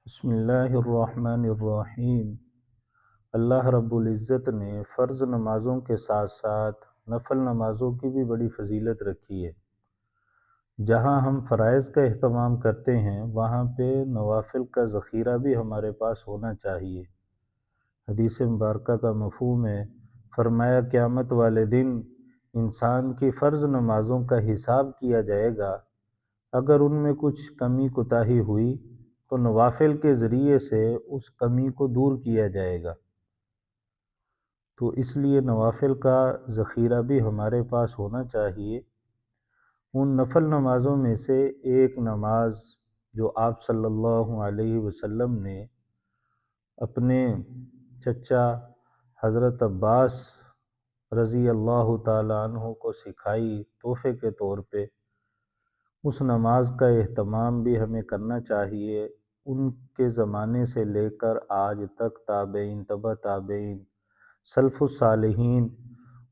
بسم اللہ الرحمن الرحیم۔ اللہ رب العزت نے فرض نمازوں کے ساتھ ساتھ نفل نمازوں کی بھی بڑی فضیلت رکھی ہے۔ جہاں ہم فرائض کا اہتمام کرتے ہیں وہاں پہ نوافل کا ذخیرہ بھی ہمارے پاس ہونا چاہیے۔ حدیث مبارکہ کا مفہوم ہے، فرمایا قیامت والے دن انسان کی فرض نمازوں کا حساب کیا جائے گا، اگر ان میں کچھ کمی کوتاہی ہوئی تو نوافل کے ذریعے سے اس کمی کو دور کیا جائے گا۔ تو اس لیے نوافل کا ذخیرہ بھی ہمارے پاس ہونا چاہیے۔ ان نفل نمازوں میں سے ایک نماز جو آپ صلی اللہ علیہ وسلم نے اپنے چچا حضرت عباس رضی اللہ تعالیٰ عنہ کو سکھائی تحفے کے طور پہ، اس نماز کا اہتمام بھی ہمیں کرنا چاہیے۔ ان کے زمانے سے لے کر آج تک تابعین، تبع تابعین، سلف الصالحین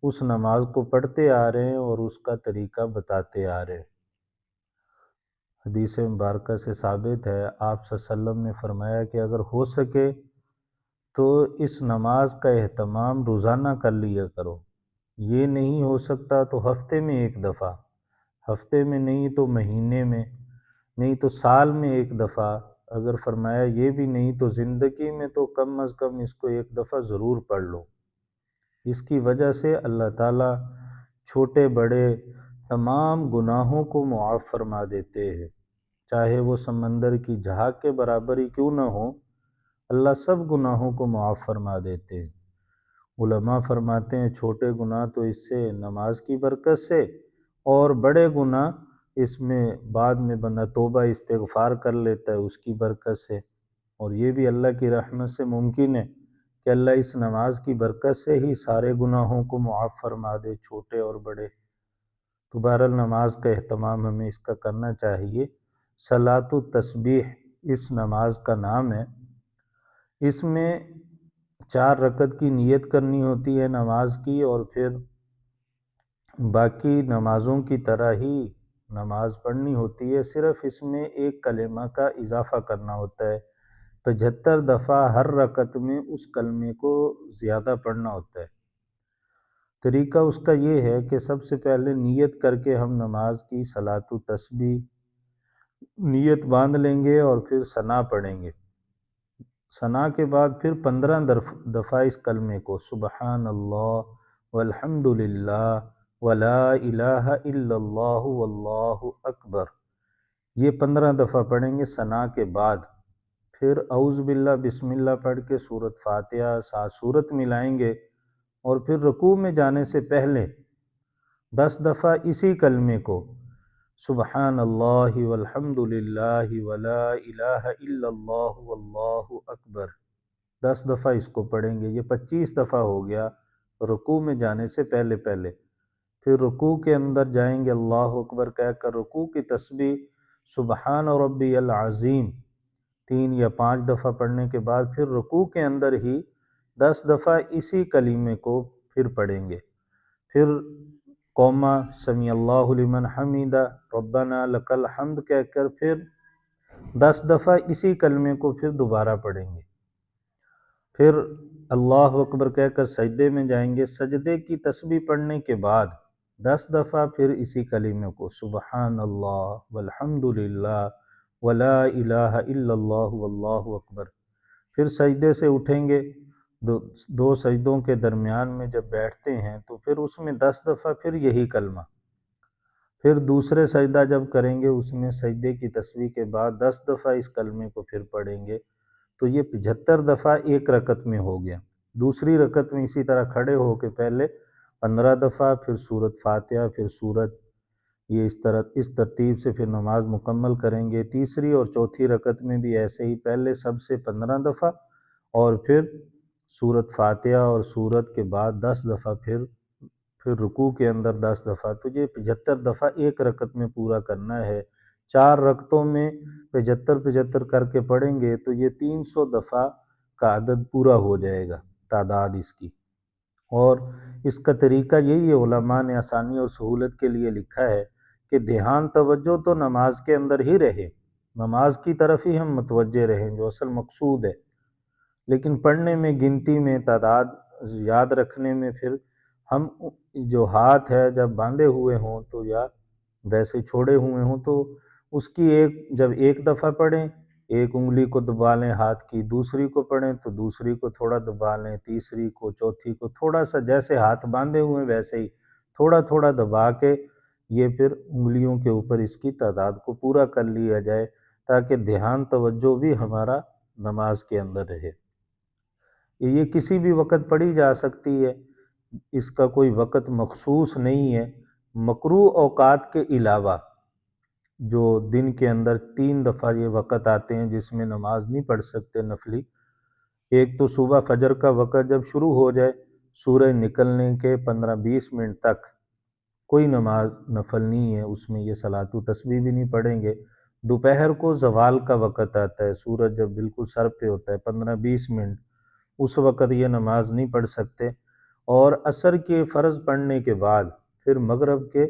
اس نماز کو پڑھتے آ رہے ہیں اور اس کا طریقہ بتاتے آ رہے ہیں۔ حدیث مبارکہ سے ثابت ہے، آپ صلی اللہ علیہ وسلم نے فرمایا کہ اگر ہو سکے تو اس نماز کا اہتمام روزانہ کر لیا کرو، یہ نہیں ہو سکتا تو ہفتے میں ایک دفعہ، ہفتے میں نہیں تو مہینے میں، نہیں تو سال میں ایک دفعہ، اگر فرمایا یہ بھی نہیں تو زندگی میں تو کم از کم اس کو ایک دفعہ ضرور پڑھ لو۔ اس کی وجہ سے اللہ تعالیٰ چھوٹے بڑے تمام گناہوں کو معاف فرما دیتے ہیں، چاہے وہ سمندر کی جھاگ کے برابر ہی کیوں نہ ہو، اللہ سب گناہوں کو معاف فرما دیتے ہیں۔ علماء فرماتے ہیں چھوٹے گناہ تو اس سے نماز کی برکت سے، اور بڑے گناہ اس میں بعد میں بندہ توبہ استغفار کر لیتا ہے اس کی برکت سے، اور یہ بھی اللہ کی رحمت سے ممکن ہے کہ اللہ اس نماز کی برکت سے ہی سارے گناہوں کو معاف فرما دے، چھوٹے اور بڑے۔ تو بہرحال نماز کا اہتمام ہمیں اس کا کرنا چاہیے۔ صلاۃ التسبیح اس نماز کا نام ہے۔ اس میں 4 رکعت کی نیت کرنی ہوتی ہے نماز کی، اور پھر باقی نمازوں کی طرح ہی نماز پڑھنی ہوتی ہے، صرف اس میں ایک کلمہ کا اضافہ کرنا ہوتا ہے۔ 75 دفعہ ہر رکعت میں اس کلمے کو زیادہ پڑھنا ہوتا ہے۔ طریقہ اس کا یہ ہے کہ سب سے پہلے نیت کر کے ہم نماز کی صلاۃ التسبیح نیت باندھ لیں گے اور پھر ثنا پڑھیں گے۔ ثنا کے بعد پھر 15 دفعہ اس کلمے کو سبحان اللہ والحمد للہ ولا الہ الا اللہ واللہ اکبر، یہ 15 دفعہ پڑھیں گے ثنا کے بعد۔ پھر اعوذ باللہ بسم اللہ پڑھ کے سورۃ فاتحہ ساتھ سورت ملائیں گے، اور پھر رکوع میں جانے سے پہلے 10 دفعہ اسی کلمے کو سبحان اللہ والحمد للہ ولا الہ الا اللہ واللہ اکبر 10 دفعہ اس کو پڑھیں گے۔ یہ 25 دفعہ ہو گیا رکوع میں جانے سے پہلے پہلے۔ پھر رکوع کے اندر جائیں گے اللہ اکبر کہہ کر رکوع کی تسبیح سبحان ربی العظیم 3 یا 5 دفعہ پڑھنے کے بعد پھر رکوع کے اندر ہی 10 دفعہ اسی کلمے کو پھر پڑھیں گے۔ پھر قوما سمیع اللہ لمن حمیدہ ربنا لک الحمد کہہ کر پھر 10 دفعہ اسی کلمے کو پھر دوبارہ پڑھیں گے۔ پھر اللہ اکبر کہہ کر سجدے میں جائیں گے، سجدے کی تسبیح پڑھنے کے بعد 10 دفعہ پھر اسی کلمے کو سبحان اللہ والحمد للہ ولا الہ الا اللہ واللہ اکبر۔ پھر سجدے سے اٹھیں گے، دو سجدوں کے درمیان میں جب بیٹھتے ہیں تو پھر اس میں 10 دفعہ پھر یہی کلمہ۔ پھر دوسرے سجدہ جب کریں گے اس میں سجدے کی تسبیح کے بعد 10 دفعہ اس کلمے کو پھر پڑھیں گے، تو یہ 75 دفعہ ایک رکعت میں ہو گیا۔ دوسری رکعت میں اسی طرح کھڑے ہو کے پہلے 15 دفعہ، پھر سورۃ فاتحہ، پھر سورت، یہ اس ترتیب سے پھر نماز مکمل کریں گے۔ تیسری اور چوتھی رکعت میں بھی ایسے ہی، پہلے سب سے 15 دفعہ اور پھر سورۃ فاتحہ اور سورت کے بعد 10 دفعہ پھر رکوع کے اندر 10 دفعہ، تو یہ 75 دفعہ ایک رکعت میں پورا کرنا ہے۔ 4 رکعتوں میں 75 کر کے پڑھیں گے تو یہ 300 دفعہ کا عدد پورا ہو جائے گا، تعداد اس کی۔ اور اس کا طریقہ یہی ہے، علماء نے آسانی اور سہولت کے لیے لکھا ہے کہ دھیان توجہ تو نماز کے اندر ہی رہے، نماز کی طرف ہی ہم متوجہ رہیں جو اصل مقصود ہے، لیکن پڑھنے میں، گنتی میں، تعداد یاد رکھنے میں پھر ہم جو ہاتھ ہے جب باندھے ہوئے ہوں تو یا ویسے چھوڑے ہوئے ہوں تو اس کی جب ایک دفعہ پڑھیں، ایک انگلی کو دبا لیں ہاتھ کی، دوسری کو پڑھیں تو دوسری کو تھوڑا دبا لیں، تیسری کو، چوتھی کو تھوڑا سا، جیسے ہاتھ باندھے ہوئے ویسے ہی تھوڑا تھوڑا دبا کے یہ پھر انگلیوں کے اوپر اس کی تعداد کو پورا کر لیا جائے، تاکہ دھیان توجہ بھی ہمارا نماز کے اندر رہے۔ یہ کسی بھی وقت پڑھی جا سکتی ہے، اس کا کوئی وقت مخصوص نہیں ہے۔ مکروہ اوقات کے علاوہ جو دن کے اندر 3 دفعہ یہ وقت آتے ہیں جس میں نماز نہیں پڑھ سکتے نفلی، ایک تو صبح فجر کا وقت جب شروع ہو جائے، سورج نکلنے کے 15-20 منٹ تک کوئی نماز نفل نہیں ہے، اس میں یہ صلاۃ و تسبیح بھی نہیں پڑھیں گے۔ دوپہر کو زوال کا وقت آتا ہے، سورج جب بالکل سر پہ ہوتا ہے 15-20 منٹ، اس وقت یہ نماز نہیں پڑھ سکتے۔ اور عصر کے فرض پڑھنے کے بعد پھر مغرب کے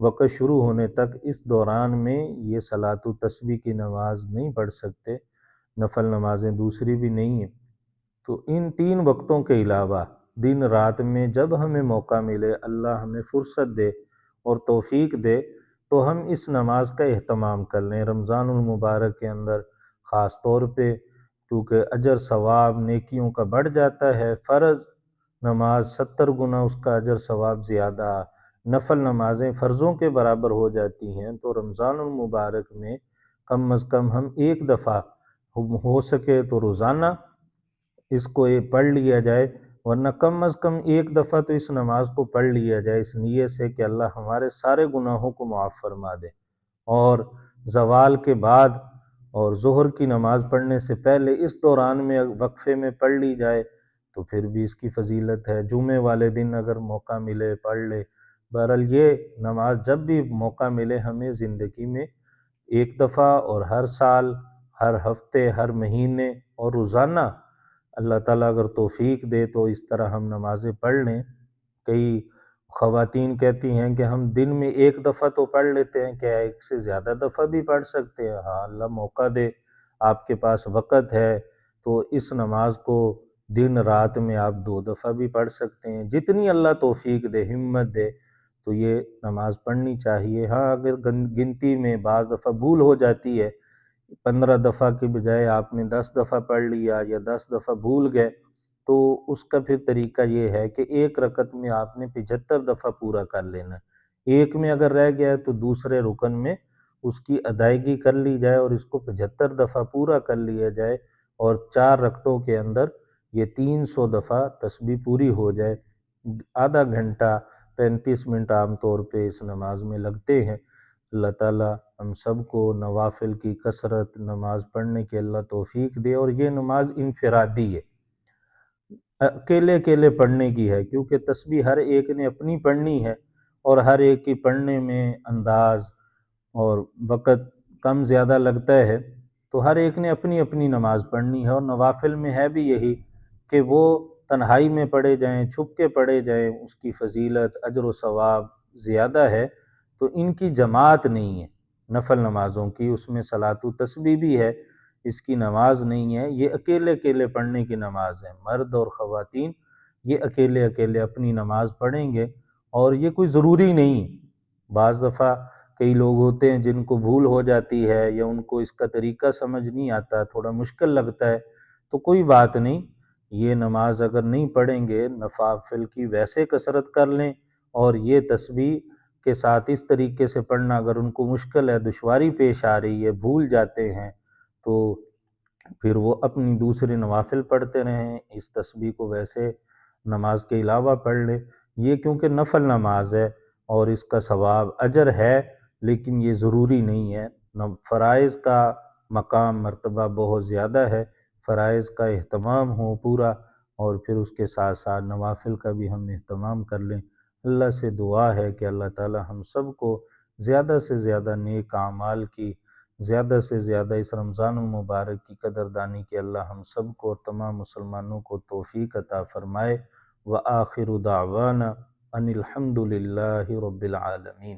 وقت شروع ہونے تک اس دوران میں یہ صلاۃ و تسبیح کی نماز نہیں پڑھ سکتے، نفل نمازیں دوسری بھی نہیں ہیں۔ تو ان 3 وقتوں کے علاوہ دن رات میں جب ہمیں موقع ملے، اللہ ہمیں فرصت دے اور توفیق دے، تو ہم اس نماز کا اہتمام کر لیں۔ رمضان المبارک کے اندر خاص طور پہ کیونکہ اجر ثواب نیکیوں کا بڑھ جاتا ہے، فرض نماز 70 گنا اس کا اجر ثواب زیادہ، نفل نمازیں فرضوں کے برابر ہو جاتی ہیں، تو رمضان المبارک میں کم از کم ہم 1 دفعہ ہو سکے تو روزانہ اس کو یہ پڑھ لیا جائے، ورنہ کم از کم 1 دفعہ تو اس نماز کو پڑھ لیا جائے، اس نیت سے کہ اللہ ہمارے سارے گناہوں کو معاف فرما دے۔ اور زوال کے بعد اور ظہر کی نماز پڑھنے سے پہلے اس دوران میں وقفے میں پڑھ لی جائے تو پھر بھی اس کی فضیلت ہے۔ جمعے والے دن اگر موقع ملے پڑھ لے۔ بہرحال یہ نماز جب بھی موقع ملے ہمیں زندگی میں 1 دفعہ، اور ہر سال، ہر ہفتے، ہر مہینے اور روزانہ اللہ تعالیٰ اگر توفیق دے تو اس طرح ہم نمازیں پڑھ لیں۔ کئی خواتین کہتی ہیں کہ ہم دن میں 1 دفعہ تو پڑھ لیتے ہیں، کیا ایک سے زیادہ دفعہ بھی پڑھ سکتے ہیں؟ ہاں، اللہ موقع دے، آپ کے پاس وقت ہے تو اس نماز کو دن رات میں آپ 2 دفعہ بھی پڑھ سکتے ہیں، جتنی اللہ توفیق دے، ہمت دے تو یہ نماز پڑھنی چاہیے۔ ہاں، اگر گنتی میں بعض دفعہ بھول ہو جاتی ہے، 15 دفعہ کی بجائے آپ نے 10 دفعہ پڑھ لیا یا 10 دفعہ بھول گئے، تو اس کا پھر طریقہ یہ ہے کہ ایک رکعت میں آپ نے 75 دفعہ پورا کر لینا ہے۔ ایک میں اگر رہ گیا ہے تو دوسرے رکن میں اس کی ادائیگی کر لی جائے اور اس کو 75 دفعہ پورا کر لیا جائے، اور 4 رکعتوں کے اندر یہ 300 دفعہ تسبیح پوری ہو جائے۔ آدھا گھنٹہ 35 منٹ عام طور پہ اس نماز میں لگتے ہیں۔ اللہ تعالیٰ ہم سب کو نوافل کی کثرت نماز پڑھنے کی اللہ توفیق دے، اور یہ نماز انفرادی ہے، اکیلے اکیلے پڑھنے کی ہے، کیونکہ تسبیح ہر ایک نے اپنی پڑھنی ہے، اور ہر ایک کی پڑھنے میں انداز اور وقت کم زیادہ لگتا ہے، تو ہر ایک نے اپنی اپنی نماز پڑھنی ہے۔ اور نوافل میں ہے بھی یہی کہ وہ تنہائی میں پڑھے جائیں، چھپ کے پڑھے جائیں، اس کی فضیلت، اجر و ثواب زیادہ ہے۔ تو ان کی جماعت نہیں ہے نفل نمازوں کی، اس میں صلاۃ و تسبیح بھی ہے، اس کی نماز نہیں ہے، یہ اکیلے اکیلے پڑھنے کی نماز ہے۔ مرد اور خواتین یہ اکیلے اکیلے اپنی نماز پڑھیں گے، اور یہ کوئی ضروری نہیں ہے۔ بعض دفعہ کئی لوگ ہوتے ہیں جن کو بھول ہو جاتی ہے یا ان کو اس کا طریقہ سمجھ نہیں آتا، تھوڑا مشکل لگتا ہے، تو کوئی بات نہیں، یہ نماز اگر نہیں پڑھیں گے نوافل کی ویسے کثرت کر لیں، اور یہ تسبیح کے ساتھ اس طریقے سے پڑھنا اگر ان کو مشکل ہے، دشواری پیش آ رہی ہے، بھول جاتے ہیں، تو پھر وہ اپنی دوسری نوافل پڑھتے رہیں، اس تسبیح کو ویسے نماز کے علاوہ پڑھ لیں۔ یہ کیونکہ نفل نماز ہے اور اس کا ثواب اجر ہے، لیکن یہ ضروری نہیں ہے۔ فرائض کا مقام مرتبہ بہت زیادہ ہے، فرائض کا اہتمام ہو پورا، اور پھر اس کے ساتھ ساتھ نوافل کا بھی ہم اہتمام کر لیں۔ اللہ سے دعا ہے کہ اللہ تعالی ہم سب کو زیادہ سے زیادہ نیک اعمال کی، زیادہ سے زیادہ اس رمضان المبارک کی قدردانی کی اللہ ہم سب کو اور تمام مسلمانوں کو توفیق عطا فرمائے۔ وآخر دعوانا ان الحمد للہ رب العالمین۔